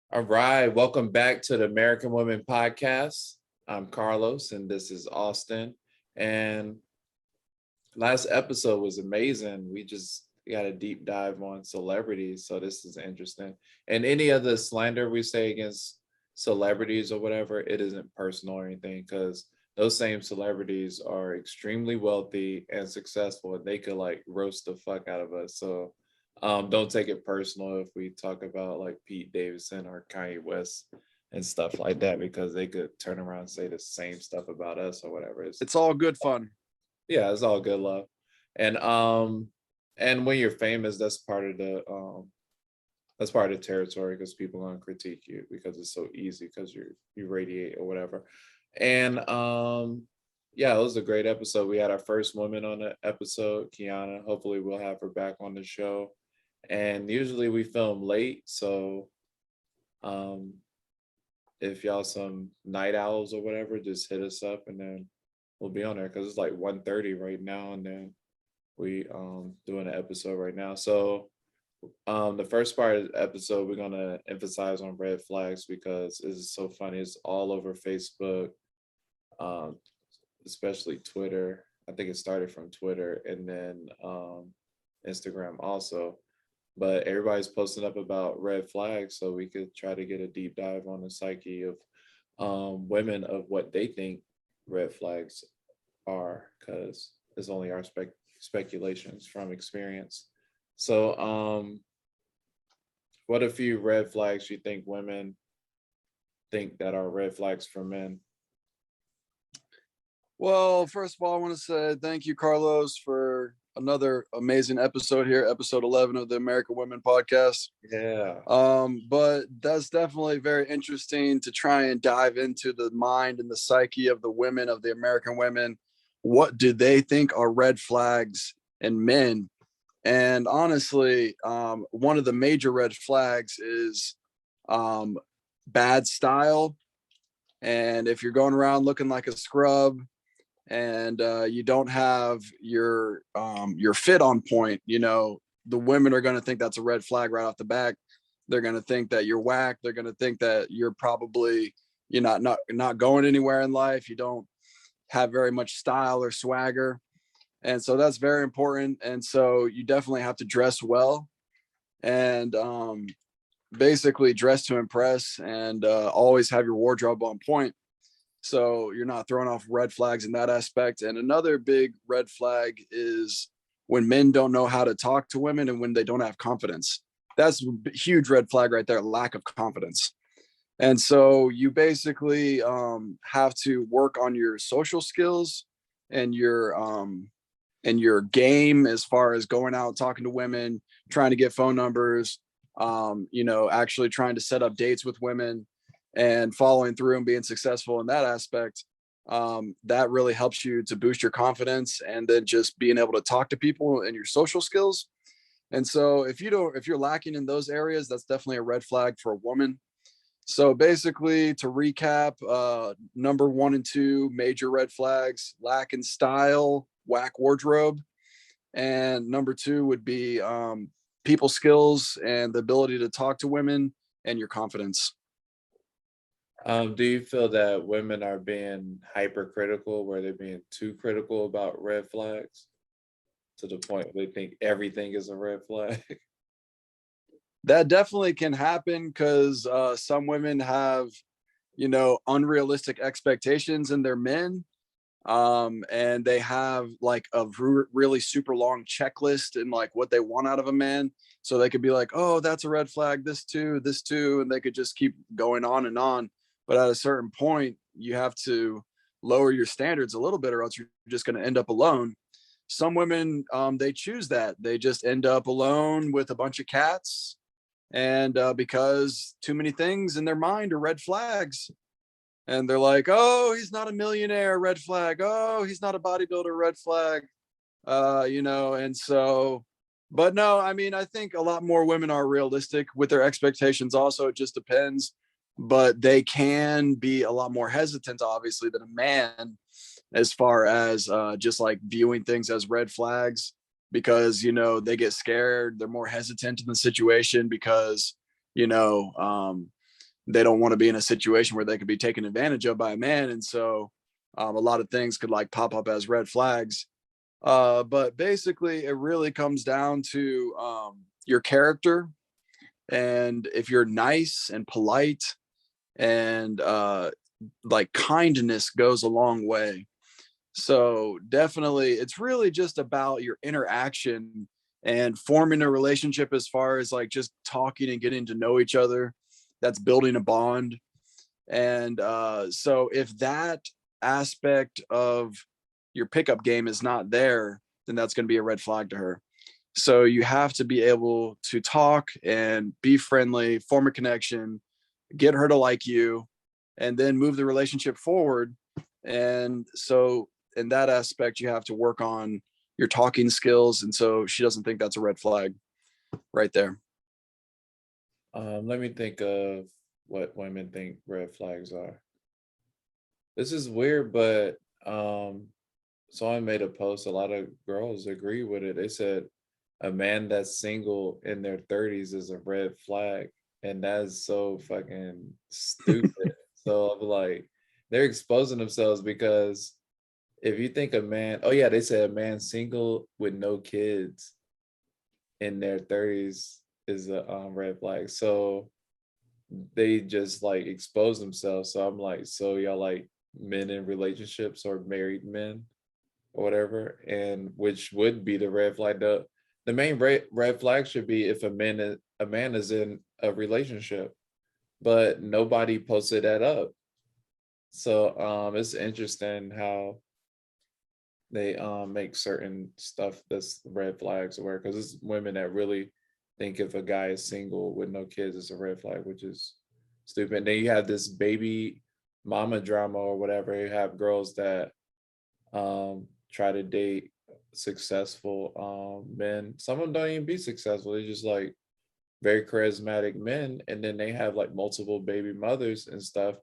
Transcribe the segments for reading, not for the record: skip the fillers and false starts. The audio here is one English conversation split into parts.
All right, welcome back to the American Women Podcast. I'm Carlos, and this is Austin. And last episode was amazing. We just got a deep dive on celebrities, so this is interesting. And any of the slander we say against celebrities or whatever, it isn't personal or anything, because those same celebrities are extremely wealthy and successful, and they could like roast the fuck out of us. So don't take it personal if we talk about like Pete Davidson or Kanye West and stuff like that, because they could turn around and say the same stuff about us or whatever. It's all good fun. Yeah, it's all good love. And and when you're famous, that's part of the territory, because people are gonna critique you because it's so easy because you radiate or whatever. And yeah, it was a great episode. We had our first woman on the episode, Kiana. Hopefully we'll have her back on the show. And usually we film late, so um if y'all some night owls or whatever, just hit us up and then we'll be on there, because it's like 1:30 right now, and then we doing an episode right now. So the first part of the episode, we're gonna emphasize on red flags because it's so funny. It's all over Facebook, um, especially Twitter. I think it started from Twitter and then Instagram also. But everybody's posting up about red flags, so we could try to get a deep dive on the psyche of women, of what they think red flags are, because it's only our speculations from experience. So, what a few red flags you think women think that are red flags for men? Well, first of all, I want to say thank you, Carlos, for another amazing episode here, episode 11 of the American Women Podcast. Yeah. But that's definitely very interesting to try and dive into the mind and the psyche of the women, of the American women. What do they think are red flags in men? And honestly, one of the major red flags is bad style. And if you're going around looking like a scrub and you don't have your fit on point, the women are going to think that's a red flag right off the back. They're going to think that you're whack. They're going to think that you're probably not going anywhere in life. You don't have very much style or swagger. And so that's very important. And so you definitely have to dress well and basically dress to impress, and always have your wardrobe on point, so you're not throwing off red flags in that aspect. And another big red flag is when men don't know how to talk to women and when they don't have confidence. That's a huge red flag right there, lack of confidence. And so you basically have to work on your social skills and your game, as far as going out talking to women, trying to get phone numbers, actually trying to set up dates with women and following through and being successful in that aspect. That really helps you to boost your confidence, and then just being able to talk to people and your social skills. And so if you're lacking in those areas, that's definitely a red flag for a woman. So basically, to recap, number 1 and 2 major red flags: lack in style, whack wardrobe. And number 2 would be people skills and the ability to talk to women, and your confidence. Do you feel that women are being hypercritical, where they're being too critical about red flags to the point where they think everything is a red flag? That definitely can happen because some women have, unrealistic expectations in their men. And they have like a really super long checklist and like what they want out of a man. So they could be like, oh, that's a red flag, this too, and they could just keep going on and on. But at a certain point, you have to lower your standards a little bit, or else you're just going to end up alone. Some women, they choose that. They just end up alone with a bunch of cats, and because too many things in their mind are red flags. And they're like, oh, he's not a millionaire, red flag. Oh, he's not a bodybuilder, red flag. And so, but no, I mean, I think a lot more women are realistic with their expectations also. It just depends. But they can be a lot more hesitant, obviously, than a man, as far as just like viewing things as red flags, because, they get scared. They're more hesitant in the situation because, you know, they don't want to be in a situation where they could be taken advantage of by a man. And so a lot of things could like pop up as red flags. But basically, it really comes down to your character. And if you're nice and polite and like kindness goes a long way. So definitely, it's really just about your interaction and forming a relationship as far as like just talking and getting to know each other. That's building a bond. And so if that aspect of your pickup game is not there, then that's going to be a red flag to her. So you have to be able to talk and be friendly, form a connection, get her to like you, and then move the relationship forward. And so in that aspect, you have to work on your talking skills. And so she doesn't think that's a red flag right there. Let me think of what women think red flags are. This is weird, but someone made a post. A lot of girls agree with it. They said a man that's single in their 30s is a red flag, and that's so fucking stupid. So I'm like, they're exposing themselves because if you think a man, oh yeah, they said a man single with no kids in their 30s is a red flag. So they just like expose themselves. So I'm like, so y'all like men in relationships or married men or whatever, and which would be the red flag. The main red flag should be if a man is in a relationship, but nobody posted that up. So it's interesting how they make certain stuff that's red flags aware, because it's women that really think if a guy is single with no kids it's a red flag, which is stupid. And then you have this baby mama drama or whatever. You have girls that try to date successful men. Some of them don't even be successful. They're just like very charismatic men, and then they have like multiple baby mothers and stuff,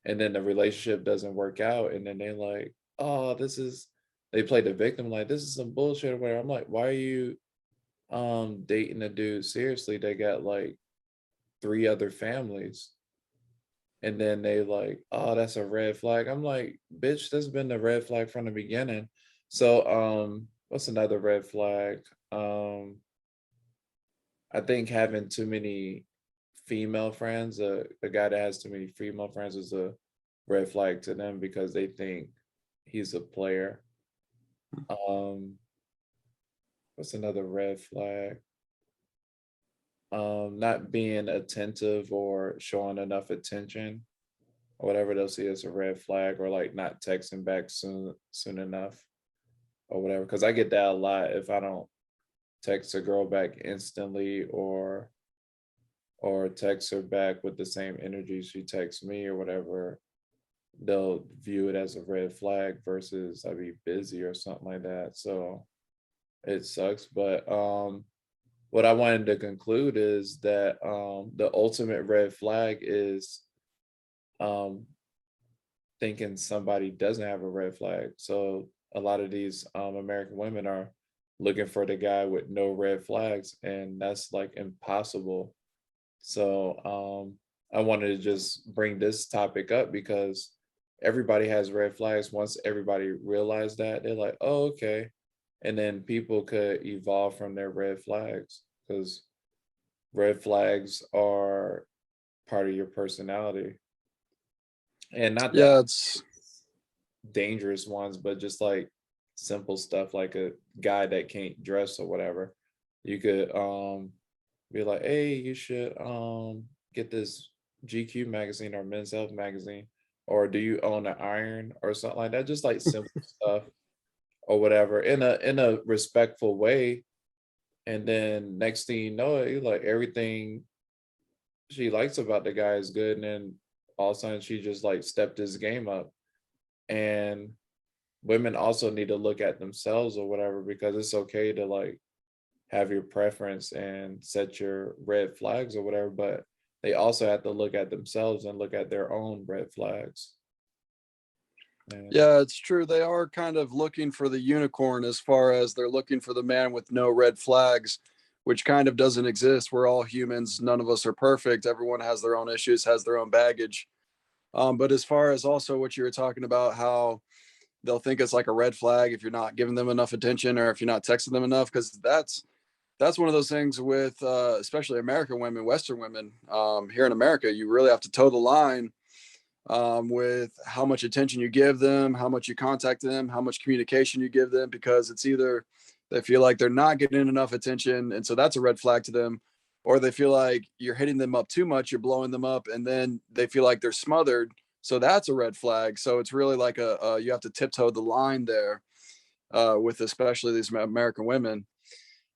and then the relationship doesn't work out, and then they like, oh, this is, they play the victim like this is some bullshit or whatever. I'm like, why are you dating a dude seriously? They got like three other families, and then they like, oh, that's a red flag. I'm like, bitch, that's been the red flag from the beginning. So what's another red flag? um I think having too many female friends, a guy that has too many female friends is a red flag to them because they think he's a player. um what's another red flag? Not being attentive or showing enough attention or whatever, they'll see as a red flag, or like not texting back soon enough or whatever. Because I get that a lot. If I don't text a girl back instantly, or text her back with the same energy she texts me or whatever, they'll view it as a red flag versus I be busy or something like that. So it sucks. But what I wanted to conclude is that the ultimate red flag is um thinking somebody doesn't have a red flag. So a lot of these American women are looking for the guy with no red flags, and that's like impossible. So I wanted to just bring this topic up because everybody has red flags. Once everybody realized that, they're like, oh, okay. And then people could evolve from their red flags, because red flags are part of your personality. And not that Yeah, it's dangerous ones, but just like simple stuff like a guy that can't dress or whatever. You could be like, hey, you should get this GQ magazine or Men's Health magazine, or do you own an iron or something like that? Just like simple stuff or whatever in a respectful way. And then next thing you know, you like everything she likes about the guy is good, and then all of a sudden she just like stepped his game up. And women also need to look at themselves or whatever, because it's okay to like have your preference and set your red flags or whatever, but they also have to look at themselves and look at their own red flags. And Yeah, it's true. They are kind of looking for the unicorn as far as they're looking for the man with no red flags. which kind of doesn't exist. We're all humans. None of us are perfect. Everyone has their own issues, has their own baggage. But as far as also what you were talking about, how they'll think it's like a red flag if you're not giving them enough attention or if you're not texting them enough, because that's one of those things with especially American women, Western women. Here in America, you really have to toe the line with how much attention you give them, how much you contact them, how much communication you give them, because it's either they feel like they're not getting enough attention, and so that's a red flag to them, or they feel like you're hitting them up too much, you're blowing them up, and then they feel like they're smothered. So that's a red flag. So it's really like you have to tiptoe the line there with especially these American women.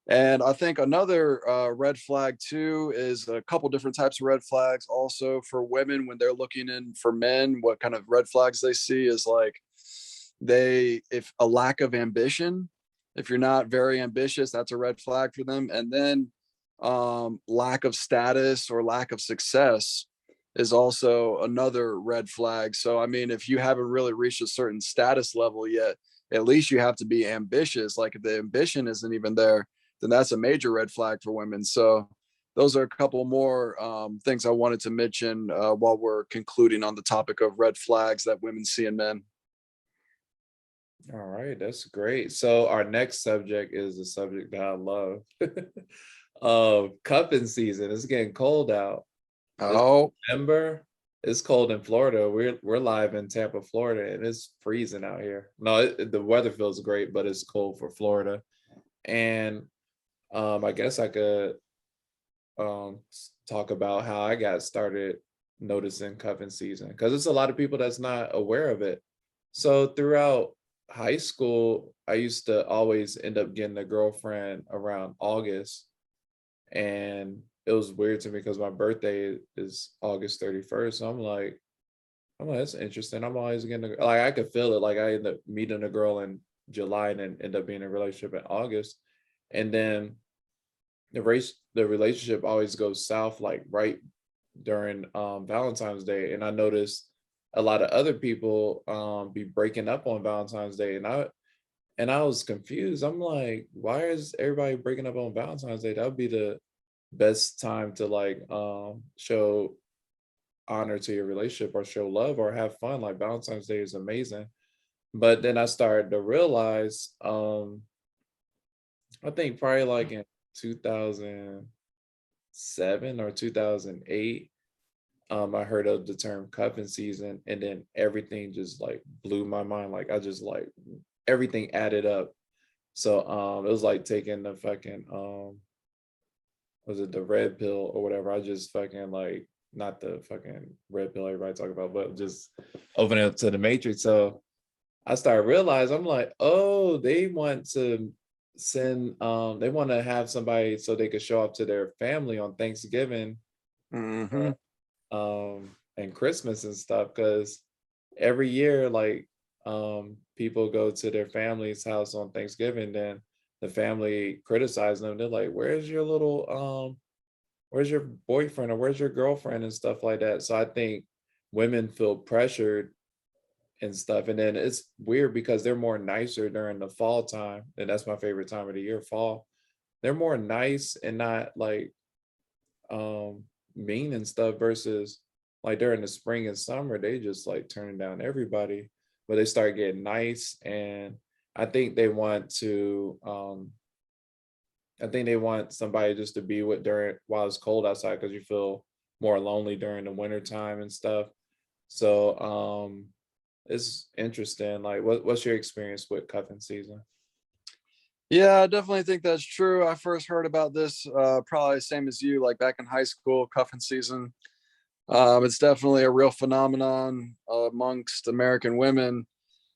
And I think another red flag too is a couple different types of red flags. Also for women when they're looking in for men, what kind of red flags they see is like if a lack of ambition. If you're not very ambitious, that's a red flag for them. And then lack of status or lack of success is also another red flag. So I mean, if you haven't really reached a certain status level yet, at least you have to be ambitious. Like if the ambition isn't even there, then that's a major red flag for women. So those are a couple more things I wanted to mention while we're concluding on the topic of red flags that women see in men. All right, that's great. So our next subject is a subject that I love. Cuffing season. It's getting cold out. It's Oh, September. It's cold in Florida. We're live in Tampa, Florida, and it's freezing out here. No, the weather feels great, but it's cold for Florida. And I guess I could talk about how I got started noticing cuffing season because it's a lot of people that's not aware of it. So throughout high school, I used to always end up getting a girlfriend around August, and it was weird to me because my birthday is August 31st. So I'm like, that's interesting. I'm always getting like I could feel it. Like I end up meeting a girl in July and then end up being in a relationship in August, and then the relationship always goes south like right during Valentine's Day. And I noticed a lot of other people be breaking up on Valentine's Day, and I was confused. I'm like, why is everybody breaking up on Valentine's Day? That would be the best time to like show honor to your relationship or show love or have fun. Like Valentine's Day is amazing. But then I started to realize I think probably like in 2007 or 2008, I heard of the term cuffing season, and then everything just like blew my mind. Like I just like everything added up. So it was like taking the fucking was it the red pill or whatever? I just fucking like not the fucking red pill everybody talk about, but just opening up to the matrix. So I started realizing I'm like, oh, they want to send they want to have somebody so they could show up to their family on Thanksgiving mm-hmm. and Christmas and stuff because every year like people go to their family's house on Thanksgiving, then the family criticize them. They're like, where's your boyfriend or where's your girlfriend and stuff like that. So I think women feel pressured and stuff. And then it's weird because they're more nicer during the fall time. And that's my favorite time of the year, fall. They're more nice and not like mean and stuff versus like during the spring and summer, they just like turning down everybody. But they start getting nice, and I think they want to I think they want somebody just to be with during while it's cold outside because you feel more lonely during the winter time and stuff. So it's interesting. Like what's your experience with cuffing season? Yeah, I definitely think that's true. I first heard about this probably same as you, like back in high school, cuffing season. It's definitely a real phenomenon amongst American women,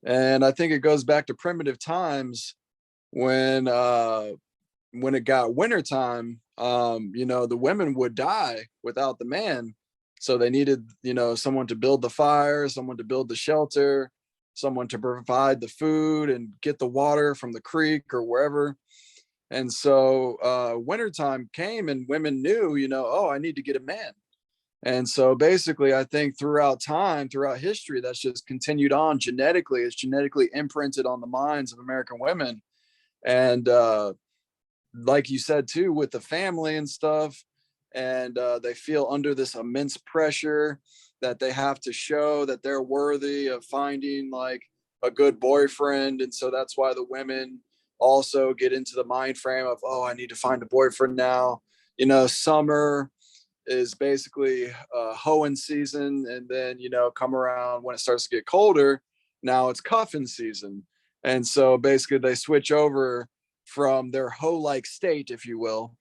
and I think it goes back to primitive times when when it got wintertime. The women would die without the man, so they needed someone to build the fire, someone to build the shelter, someone to provide the food and get the water from the creek or wherever. And so wintertime came and women knew, oh, I need to get a man. And so basically, I think throughout time, throughout history, that's just continued on genetically. It's genetically imprinted on the minds of American women. And like you said too, with the family and stuff, and they feel under this immense pressure that they have to show that they're worthy of finding like a good boyfriend. And so that's why the women also get into the mind frame of, oh, I need to find a boyfriend now. Summer is basically hoeing season, and then come around when it starts to get colder, now it's cuffing season. And so basically they switch over from their hoe-like state, if you will,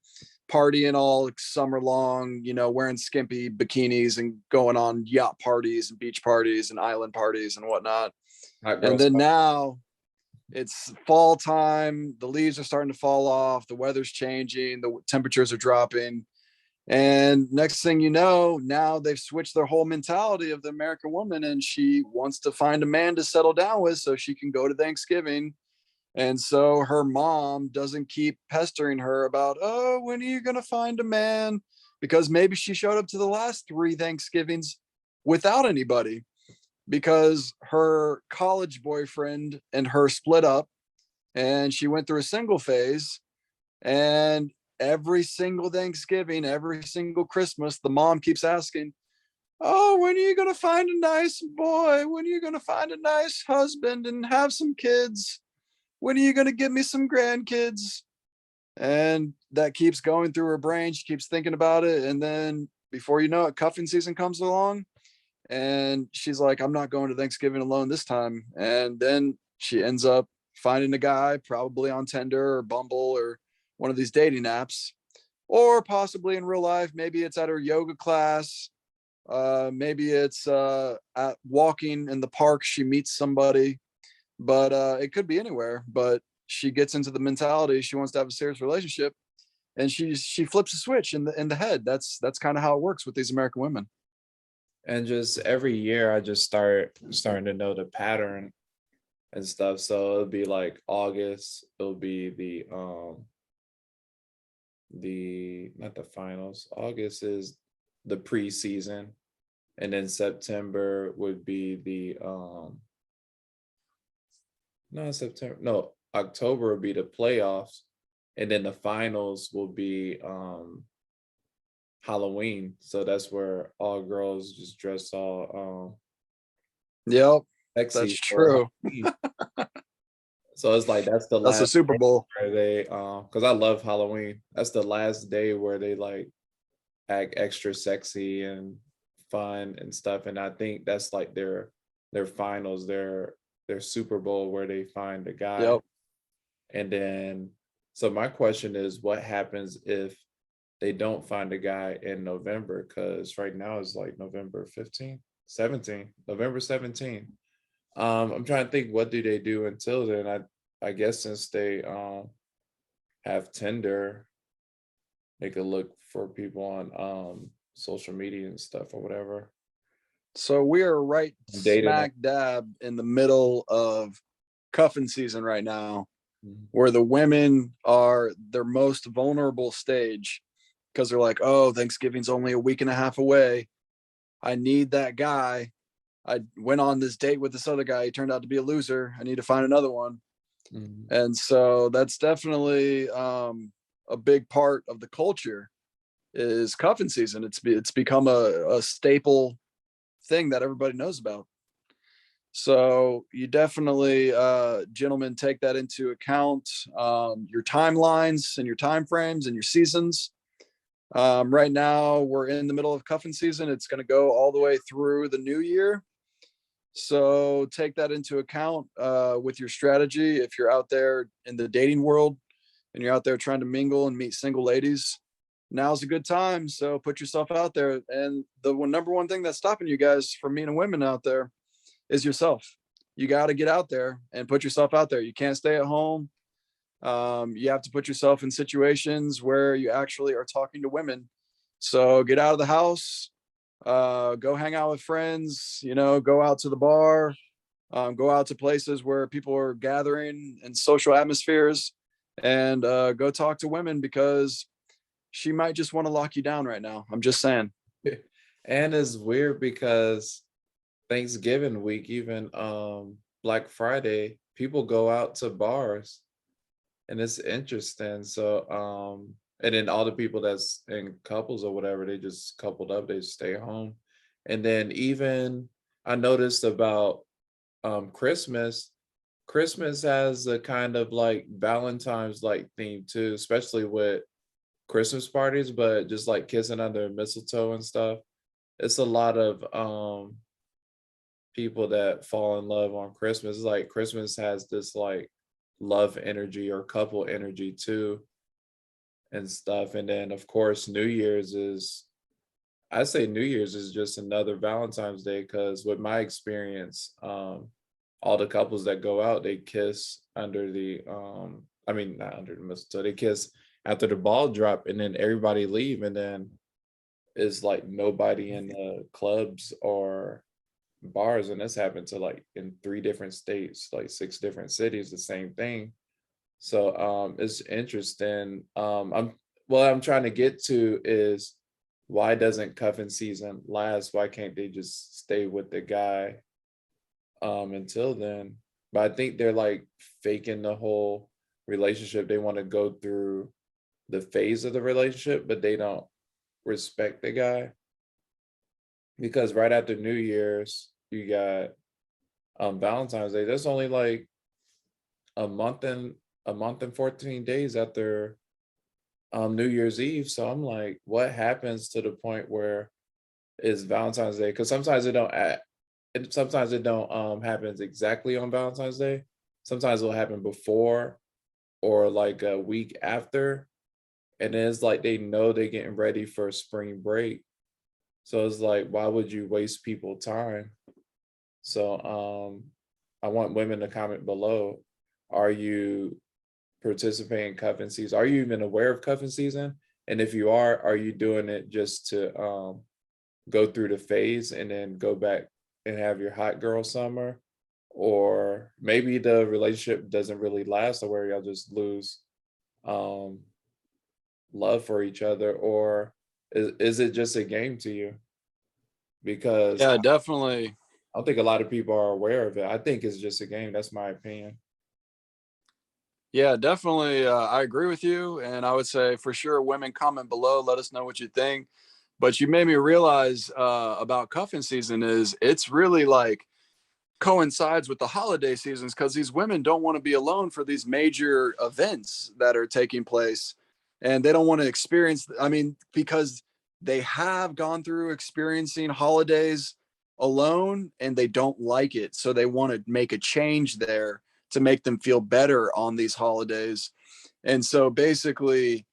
partying all summer long, wearing skimpy bikinis and going on yacht parties and beach parties and island parties and whatnot. Hot And girl then summer. now it's fall time, the leaves are starting to fall off, the weather's changing, the temperatures are dropping. And next thing you know, now they've switched their whole mentality of the American woman, and she wants to find a man to settle down with so she can go to Thanksgiving. And so her mom doesn't keep pestering her about, oh, when are you going to find a man? Because maybe she showed up to the last 3 Thanksgivings without anybody, because her college boyfriend and her split up and she went through a single phase. And every single Thanksgiving, every single Christmas, the mom keeps asking, oh, when are you going to find a nice boy? When are you going to find a nice husband and have some kids? When are you going to give me some grandkids? And that keeps going through her brain. She keeps thinking about it. And then before you know it, cuffing season comes along. And she's like, I'm not going to Thanksgiving alone this time. And then she ends up finding a guy, probably on Tinder or Bumble or one of these dating apps, or possibly in real life. Maybe it's at her yoga class. Maybe it's at walking in the park. She meets somebody, but it could be anywhere. But she gets into the mentality she wants to have a serious relationship, and she flips a switch in the head. That's kind of how it works with these American women. And just every year I just starting to know the pattern and stuff. So it'll be like August, it'll be the not the finals. August is the preseason, and then September would be the no September, no, October would be the playoffs, and then the finals will be Halloween. So that's where all girls just dress all Yep, that's sexy for true. Halloween. So it's like that's the That's the last Super day Bowl. where they because I love Halloween. That's the last day where they like act extra sexy and fun and stuff. And I think that's like their finals, their Super Bowl where they find a guy. Yep. And then so my question is what happens if they don't find a guy in November? Because right now it's like November 15th, 17th, November 17th. I'm trying to think what do they do until then. I guess since they have Tinder, they could look for people on social media and stuff or whatever. So we are right Dating app. smack dab in the middle of cuffing season right now, Mhm. where the women are their most vulnerable stage, because they're like, oh, Thanksgiving's only a week and a half away. I need that guy. I went on this date with this other guy. He turned out to be a loser. I need to find another one. Mhm. And so that's definitely a big part of the culture is cuffing season. It's become a staple thing that everybody knows about. So you definitely, gentlemen, take that into account. Your timelines and your time frames and your seasons. Right now, we're in the middle of cuffing season. It's going to go all the way through the new year. So take that into account with your strategy. If you're out there in the dating world and you're out there trying to mingle and meet single ladies, now's a good time. So put yourself out there. And the number one thing that's stopping you guys from meeting women out there is yourself. You got to get out there and put yourself out there. You can't stay at home. You have to put yourself in situations where you actually are talking to women. So get out of the house, go hang out with friends, go out to the bar, go out to places where people are gathering in social atmospheres, and go talk to women, because she might just want to lock you down right now. I'm just saying. And it's weird because Thanksgiving week, even Black Friday, people go out to bars and it's interesting. So and then all the people that's in couples or whatever, they just coupled up, they stay home. And then even I noticed about Christmas. Christmas has a kind of like Valentine's like theme too, especially with Christmas parties, but just like kissing under mistletoe and stuff. It's a lot of people that fall in love on Christmas. It's like Christmas has this like love energy or couple energy too and stuff. And then of course New Year's is, I say New Year's is just another Valentine's Day because with my experience, all the couples that go out, they kiss under the I mean not under the mistletoe, they kiss after the ball drop and then everybody leave and then it's like nobody in the clubs or bars, and this happened to like in 3 different states, like 6 different cities, the same thing. So it's interesting. I'm what I'm trying to get to is why doesn't cuffing season last? Why can't they just stay with the guy until then? But I think they're like faking the whole relationship. They want to go through the phase of the relationship, but they don't respect the guy because right after New Year's, you got Valentine's Day. That's only like a month and a month and 14 days after New Year's Eve. So I'm like, what happens to the point where it's Valentine's Day? Because sometimes it don't sometimes it don't happens exactly on Valentine's Day. Sometimes it'll happen before or like a week after. And then it's like they know they're getting ready for spring break. So it's like, why would you waste people time? So I want women to comment below. Are you participating in cuffing season? Are you even aware of cuffing season? And if you are you doing it just to go through the phase and then go back and have your hot girl summer? Or maybe the relationship doesn't really last or where y'all just lose um love for each other, or is it just a game to you? Because Yeah, definitely. I don't think a lot of people are aware of it. I think it's just a game. That's my opinion. Yeah, definitely. I agree with you. And I would say for sure, women comment below. Let us know what you think. But you made me realize about cuffing season is it's really like coincides with the holiday seasons because these women don't want to be alone for these major events that are taking place. And they don't want to experience, I mean, because they have gone through experiencing holidays alone and they don't like it. So they want to make a change there to make them feel better on these holidays. And so basically,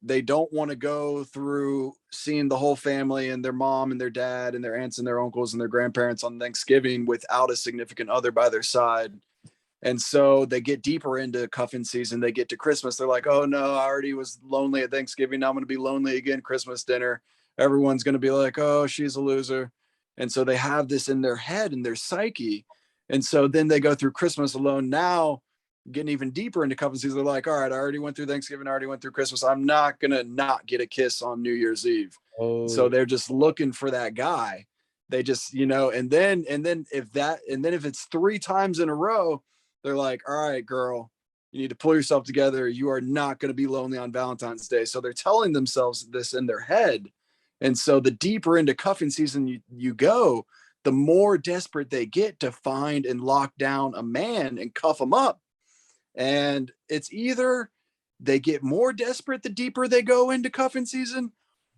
they don't want to go through seeing the whole family and their mom and their dad and their aunts and their uncles and their grandparents on Thanksgiving without a significant other by their side. And so they get deeper into cuffing season. They get to Christmas. They're like, oh no, I already was lonely at Thanksgiving. Now I'm going to be lonely again. Christmas dinner. Everyone's going to be like, oh, she's a loser. And so they have this in their head and their psyche. And so then they go through Christmas alone. Now, getting even deeper into cuffing season, they're like, all right, I already went through Thanksgiving. I already went through Christmas. I'm not going to not get a kiss on New Year's Eve. So Oh, they're just looking for that guy. They just, and then if it's 3 times in a row, they're like, all right, girl, you need to pull yourself together. You are not going to be lonely on Valentine's Day. So they're telling themselves this in their head. And so the deeper into cuffing season you go, the more desperate they get to find and lock down a man and cuff him up. And it's either they get more desperate the deeper they go into cuffing season,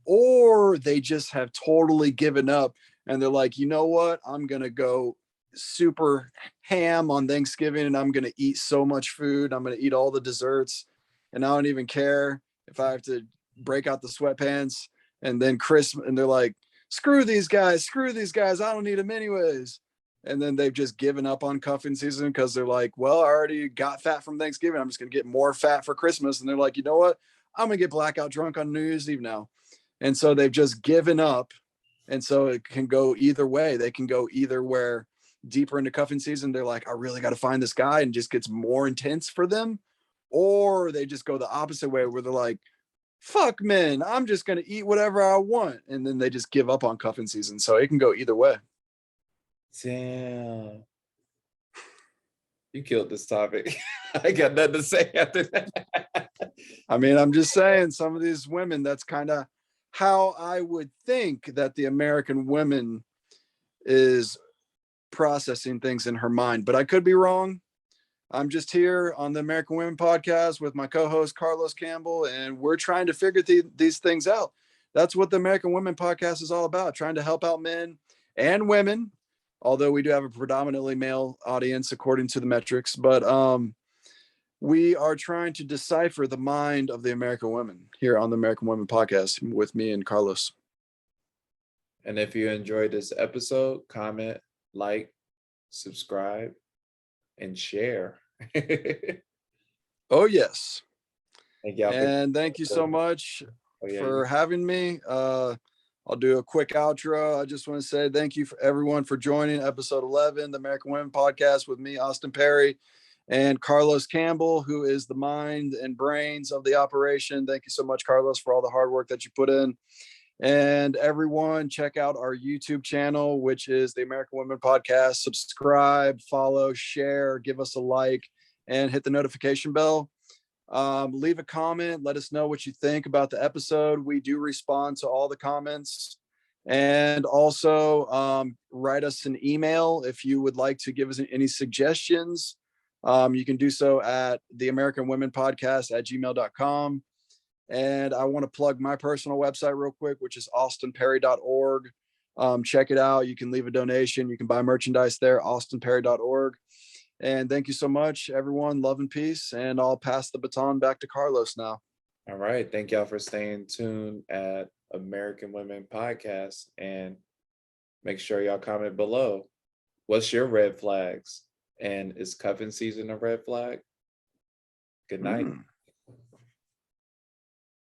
or they just have totally given up and they're like, you know what? I'm going to go super ham on Thanksgiving and I'm going to eat so much food. I'm going to eat all the desserts and I don't even care if I have to break out the sweatpants. And then Christmas, and they're like, screw these guys, screw these guys. I don't need them anyways. And then they've just given up on cuffing season because they're like, well, I already got fat from Thanksgiving. I'm just going to get more fat for Christmas. And they're like, you know what? I'm going to get blackout drunk on New Year's Eve now. And so they've just given up. And so it can go either way. They can go either where deeper into cuffing season, they're like, I really got to find this guy, and just gets more intense for them. Or they just go the opposite way where they're like, fuck men, I'm just going to eat whatever I want. And then they just give up on cuffing season. So it can go either way. damn. You killed this topic. I got nothing to say after that. I mean, I'm just saying, some of these women, that's kind of how I would think that the American women is processing things in her mind, but I could be wrong. I'm just here on the American Women podcast with my co-host Carlos Campbell, and we're trying to figure these things out. That's what the American Women podcast is all about, trying to help out men and women, although we do have a predominantly male audience according to the metrics, but we are trying to decipher the mind of the American women here on the American Women podcast with me and Carlos. And if you enjoyed this episode, comment, like, subscribe, and share. Oh, yes. Thank y'all And thank you so much for having me. I'll do a quick outro. I just want to say thank you for everyone for joining episode 11, the American Women podcast with me, Austin Perry, and Carlos Campbell, who is the mind and brains of the operation. Thank you so much, Carlos, for all the hard work that you put in. And everyone, check out our YouTube channel, which is the American Women Podcast. Subscribe, follow, share, give us a like, and hit the notification bell. Leave a comment. Let us know what you think about the episode. We do respond to all the comments. And also write us an email if you would like to give us any suggestions. You can do so at the American Women Podcast at gmail.com. And I want to plug my personal website real quick, which is austinperry.org. Check it out. You can leave a donation. You can buy merchandise there, austinperry.org. And thank you so much, everyone. Love and peace. And I'll pass the baton back to Carlos now. All right. Thank y'all for staying tuned at American Women Podcast. And make sure y'all comment below. What's your red flags? And is cuffing season a red flag? Good night.